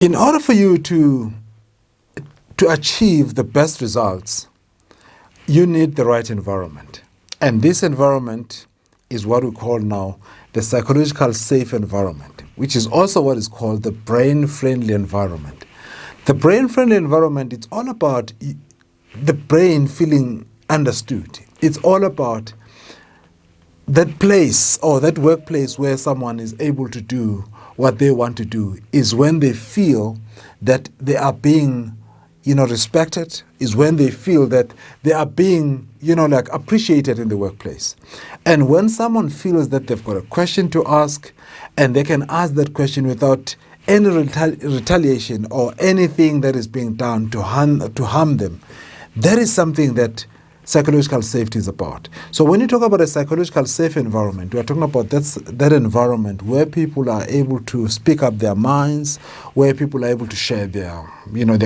In order for you to achieve the best results, you need the right environment. And this environment is what we call now the psychological safe environment, which is also what is called the brain-friendly environment. The brain-friendly environment, it's all about the brain feeling understood. It's all about that place or that workplace where someone is able to do what they want to do is when they feel that they are being, respected, is when they feel that they are being, appreciated in the workplace. And when someone feels that they've got a question to ask and they can ask that question without any retaliation or anything that is being done to harm them, that is something that psychological safety is about. So when you talk about a psychological safe environment, we are talking about that environment where people are able to speak up their minds, where people are able to share their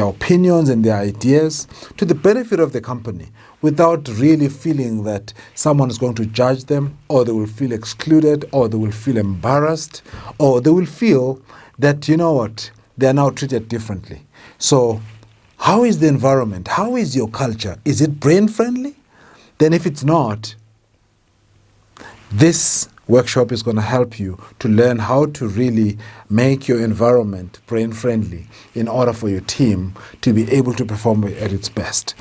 opinions and their ideas to the benefit of the company without really feeling that someone is going to judge them, or they will feel excluded, or they will feel embarrassed, or they will feel that, they are now treated differently. So how is the environment? How is your culture? Is it brain-friendly? Then if it's not, this workshop is going to help you to learn how to really make your environment brain-friendly in order for your team to be able to perform at its best.